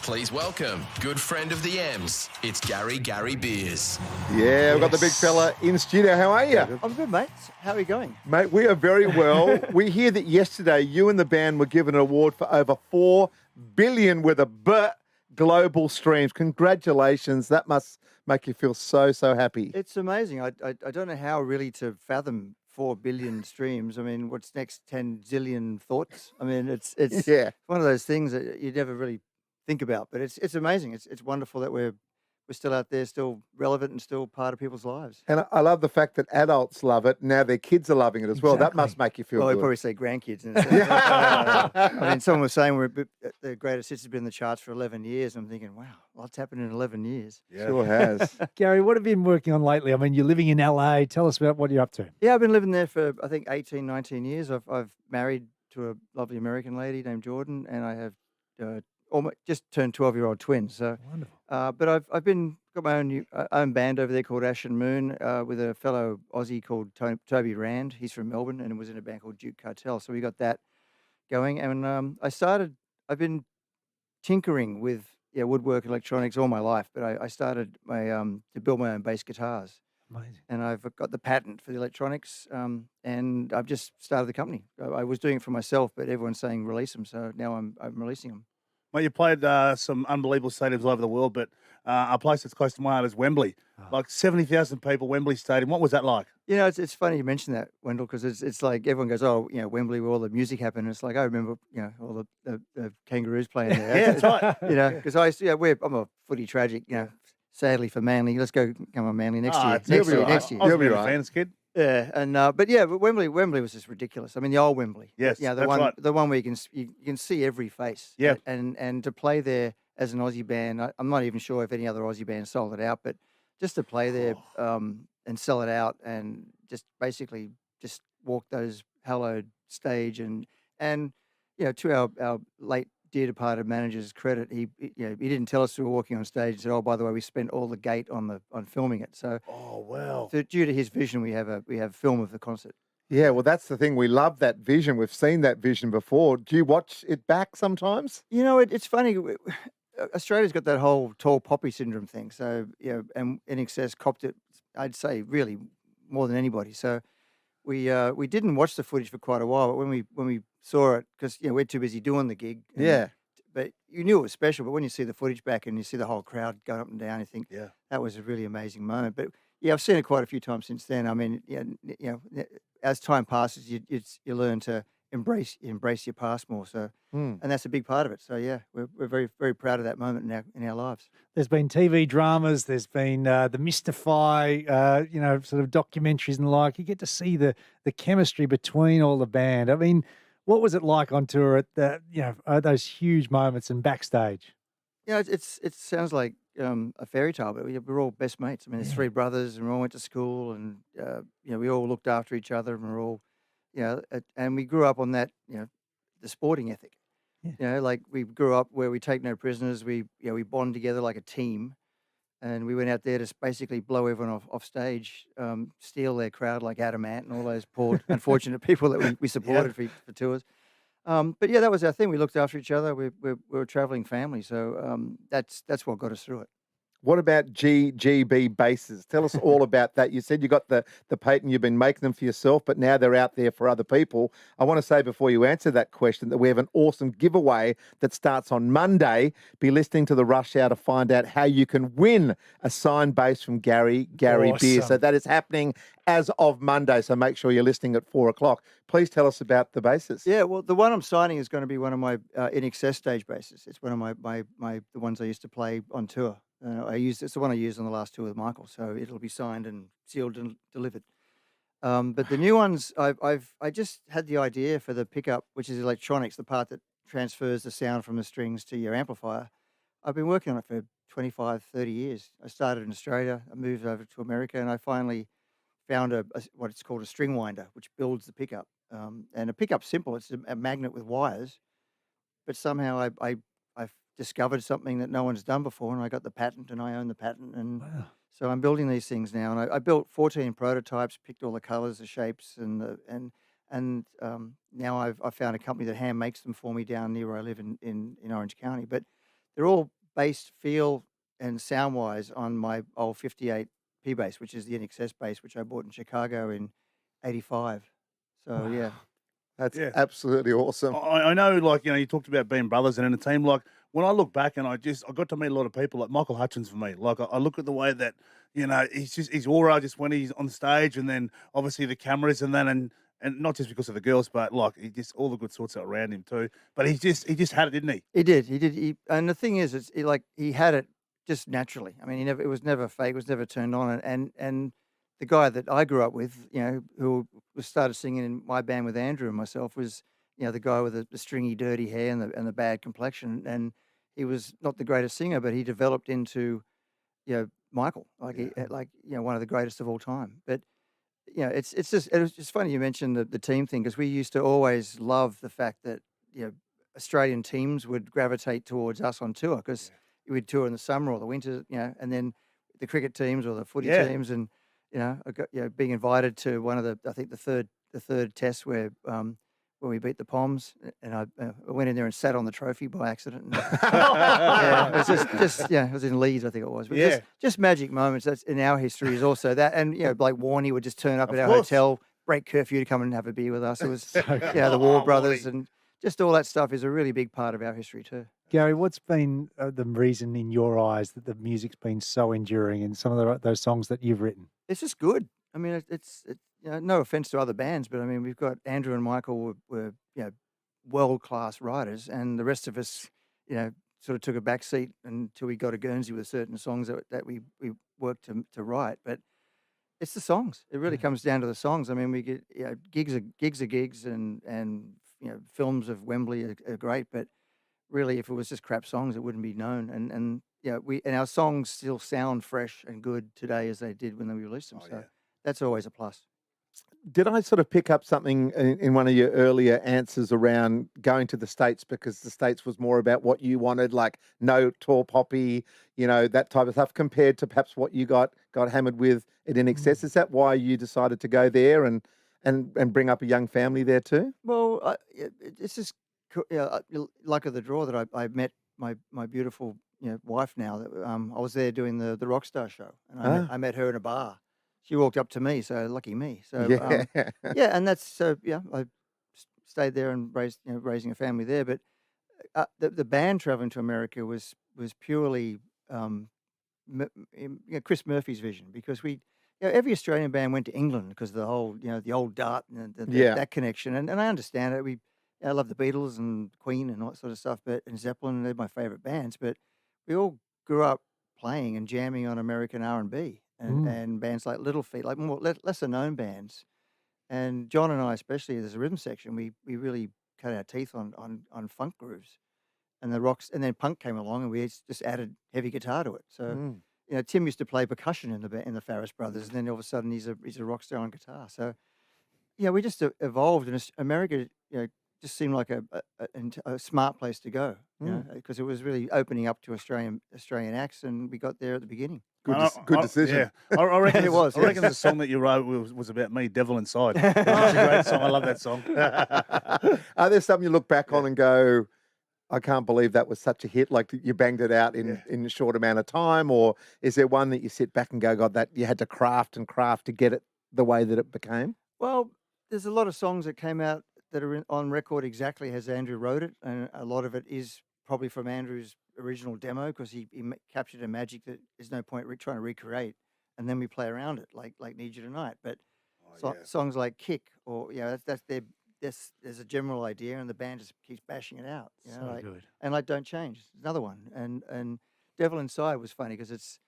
Please welcome good friend of the M's. It's Garry Beers. Yeah, we've got the big fella in studio. How are you? I'm good, mate. How are you going? Mate, we are very well. We hear that yesterday you and the band were given an award for over 4 billion with a B global streams. Congratulations. That must make you feel so happy. It's amazing. I don't know how really to fathom 4 billion streams. I mean, what's next? 10 zillion thoughts? I mean, it's Yeah. one of those things that you never really think about, but it's amazing. It's wonderful that we're still out there, still relevant and still part of people's lives. And I love the fact that adults love it. Now their kids are loving it as well. That must make you feel Well, good. they probably say grandkids. I mean, someone was saying the greatest hits have been in the charts for 11 years. I'm thinking, wow, what's happened in 11 years? Yeah. Sure has. Garry, what have you been working on lately? I mean, you're living in LA. Tell us about what you're up to. Yeah, I've been living there for, I think, 18, 19 years. I've married to a lovely American lady named Jordan, and I have almost just turned 12-year-old twins. So Wonderful. but I've got my own band over there called Ash and Moon with a fellow Aussie called Toby Rand. He's from Melbourne and was in a band called Duke Cartel. So we got that going. And I've been tinkering with woodwork, electronics all my life. But I started to build my own bass guitars. Amazing. And I've got the patent for the electronics. And I've just started the company. I was doing it for myself, but everyone's saying release them. So now I'm releasing them. Well, you played some unbelievable stadiums all over the world, but a place that's close to my heart is Wembley. Like 70,000 people, Wembley Stadium. What was that like? You know, it's funny you mention that, Wendell, because it's like everyone goes, oh, Wembley, where all the music happened. And it's like I remember, all the Kangaroos playing there. Yeah, that's right. Because I used to, I'm a footy tragic. Sadly for Manly, let's go come on Manly next year. Next year. I was You'll be a right. fan as a kid. Yeah, but Wembley was just ridiculous. I mean, the old Wembley. Yes, the that's one, right. the one where you can see every face. Yeah. And to play there as an Aussie band, I'm not even sure if any other Aussie band sold it out, but just to play there and sell it out and just basically just walk those hallowed stage and to our late dear departed manager's credit, he didn't tell us we were walking on stage. He said, "Oh, by the way, we spent all the gate on filming it." So, Oh, wow. due to his vision, we have film of the concert. Yeah, well, that's the thing. We love that vision. We've seen that vision before. Do you watch it back sometimes? It's funny. Australia's got that whole tall poppy syndrome thing. So, and INXS copped it, I'd say, really more than anybody. So we didn't watch the footage for quite a while, but when we saw it, because we're too busy doing the gig. Yeah. But you knew it was special. But when you see the footage back and you see the whole crowd going up and down, you think that was a really amazing moment. But I've seen it quite a few times since then. I mean, as time passes, you learn to embrace your past more. So, and that's a big part of it. So we're very, very proud of that moment in our lives. There's been TV dramas. There's been the Mystify, sort of documentaries and the like. You get to see the chemistry between all the band. I mean, what was it like on tour at those huge moments and backstage? It sounds like a fairy tale, but we're all best mates. I mean, there's 3 brothers, and we all went to school, and we all looked after each other, and we're all, and we grew up on that, the sporting ethic. Yeah. Like we grew up where we take no prisoners. We bond together like a team, and we went out there to basically blow everyone off stage, steal their crowd like Adamant and all those poor unfortunate people that we supported for tours. But that was our thing. We looked after each other. We were a traveling family, so that's what got us through it. What about GGB bases? Tell us all about that. You said you got the patent, you've been making them for yourself, but now they're out there for other people. I want to say before you answer that question that we have an awesome giveaway that starts on Monday. Be listening to the Rush Hour to find out how you can win a signed bass from Garry Beers. So that is happening as of Monday. So make sure you're listening at 4:00. Please tell us about the basses. Yeah, well, the one I'm signing is going to be one of my INXS stage basses. It's one of my the ones I used to play on tour. It's the one I used on the last tour with Michael, so it'll be signed and sealed and delivered. But the new ones, I just had the idea for the pickup, which is electronics, the part that transfers the sound from the strings to your amplifier. I've been working on it for 25, 30 years. I started in Australia, I moved over to America, and I finally found what it's called a string winder, which builds the pickup. And a pickup's simple; it's a magnet with wires, but somehow I've discovered something that no one's done before, and I got the patent, and I own the patent, and so I'm building these things now. And I built 14 prototypes, picked all the colors, the shapes, and now I've found a company that hand makes them for me down near where I live in Orange County. But they're all bass feel and sound wise on my old 58 P bass, which is the INXS bass, which I bought in Chicago in '85. So yeah, That's Yeah. absolutely awesome. I know, like, you talked about being brothers and in a team. Like, when I look back and I got to meet a lot of people, like Michael Hutchence for me. Like, I look at the way that, his aura just when he's on stage, and then obviously the cameras, and then, and not just because of the girls, but like, he just, all the good sorts are around him too. But he just had it, didn't he? he did. And the thing is, he had it just naturally. I mean, it was never fake. It was never turned on. And the guy that I grew up with, who started singing in my band with Andrew and myself, was, the guy with the stringy, dirty hair and the bad complexion. And he was not the greatest singer, but he developed into, Michael, one of the greatest of all time. But it's just funny you mentioned the team thing, because we used to always love the fact that Australian teams would gravitate towards us on tour, because we'd tour in the summer or the winter, and then the cricket teams or the footy teams, and I got being invited to one of the third test where we beat the Poms, and I went in there and sat on the trophy by accident. And, it was it was in Leeds, I think it was. But just magic moments. That's in our history is also that, and Blake Warney would just turn up at our hotel, break curfew to come and have a beer with us. It was the War Brothers, and just all that stuff is a really big part of our history too. Gary, what's been the reason in your eyes that the music's been so enduring in some of those songs that you've written? It's just good. I mean, it's no offense to other bands, but I mean, we've got Andrew and Michael were world-class writers, and the rest of us, sort of took a back seat until we got to Guernsey with certain songs that we worked to write. But it's the songs. It really comes down to the songs. I mean, we get gigs are gigs, and films of Wembley are great, but really, if it was just crap songs, it wouldn't be known. And our songs still sound fresh and good today as they did when we released them. That's always a plus. Did I sort of pick up something in one of your earlier answers around going to the States, because the States was more about what you wanted, like no tall poppy, that type of stuff, compared to perhaps what you got hammered with at INXS? Is that why you decided to go there and bring up a young family there too? Well, it's just luck of the draw that I met my beautiful wife now. That I was there doing the Rockstar show, and I met her in a bar. She walked up to me, so lucky me. So and that's I stayed there and raising a family there. But the band traveling to America was purely Chris Murphy's vision, because every Australian band went to England because of the whole the old Dart and that connection, and I understand it. I love the Beatles and Queen and all that sort of stuff, and Zeppelin, they're my favorite bands. But we all grew up playing and jamming on American R&B. And bands like Little Feat, like more lesser known bands, and John and I especially, there's a rhythm section. We really cut our teeth on funk grooves, and the rocks, and then punk came along, and we just added heavy guitar to it. So Tim used to play percussion in the Farris Brothers, and then all of a sudden he's a rock star on guitar. So we just evolved, and America just seemed like a smart place to go, because it was really opening up to Australian acts, and we got there at the beginning. Good decision. Yeah. I reckon It was. I reckon the song that you wrote was about me, Devil Inside. It's a great song. I love that song. Are there some you look back on and go, I can't believe that was such a hit, like you banged it out in a short amount of time? Or is there one that you sit back and go, God, that you had to craft to get it the way that it became? Well, there's a lot of songs that came out that are on record exactly as Andrew wrote it, and a lot of it is probably from Andrew's original demo, because he captured a magic that there's no point trying to recreate, and then we play around it like Need You Tonight. But songs like Kick, or there's a general idea, and the band just keeps bashing it out. Good. And like Don't Change, another one, and Devil Inside was funny because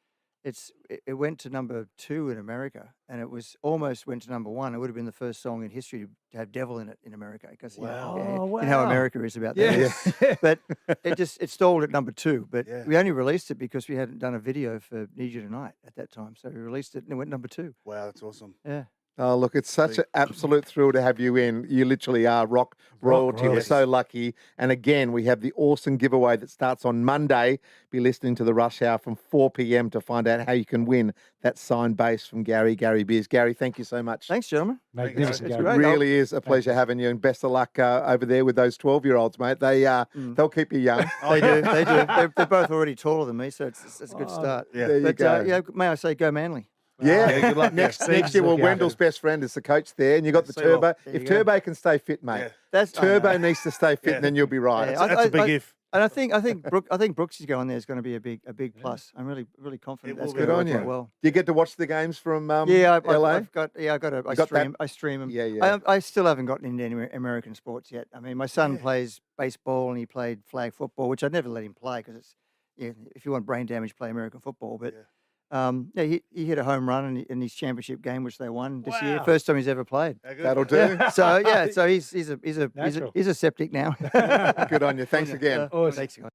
it went to number 2 in America, and it was almost went to number 1. It would have been the first song in history to have devil in it in America, because you know how America is about that. But it stalled at number 2. But we only released it because we hadn't done a video for Need You Tonight at that time, so we released it and it went number 2. Wow, that's awesome. Yeah. Oh, look, it's such an absolute thrill to have you in. You literally are rock royalty. We're royalty. so lucky. And again, we have the awesome giveaway that starts on Monday. Be listening to the Rush Hour from 4 p.m. to find out how you can win that signed bass from Garry Beers. Garry, thank you so much. Thanks, gentlemen. Magnificent. It's Gary. It great. really is a pleasure having you, and best of luck over there with those 12-year-olds, mate. They'll keep you young. They do. They do. They're both already taller than me, so it's a good start. Yeah. There you But go. yeah, may I say, go Manly. Yeah, good luck. next Yeah. year. Well, Look out. Wendell's best friend is the coach there, and you got the See you all. Turbo. There If you go. Turbo can stay fit, mate, Yeah. That's Turbo needs to stay fit, Yeah. and then you'll be right. Yeah, That's a big if. And I think Brooks is going there is going to be a big plus. I'm really confident It that's will going be. to Good on work you. out well. Do you get to watch the games from Yeah, LA? I've got got that? I stream them. Yeah, yeah. I still haven't gotten into any American sports yet. I mean, my son plays baseball and he played flag football, which I'd never let him play because it's if you want brain damage, play American football. But he hit a home run in his championship game, which they won this year. Wow. First time he's ever played. How good? That'll do. So so he's Natural. a septic now. Good on you. Thanks again. Awesome. Thanks, guys.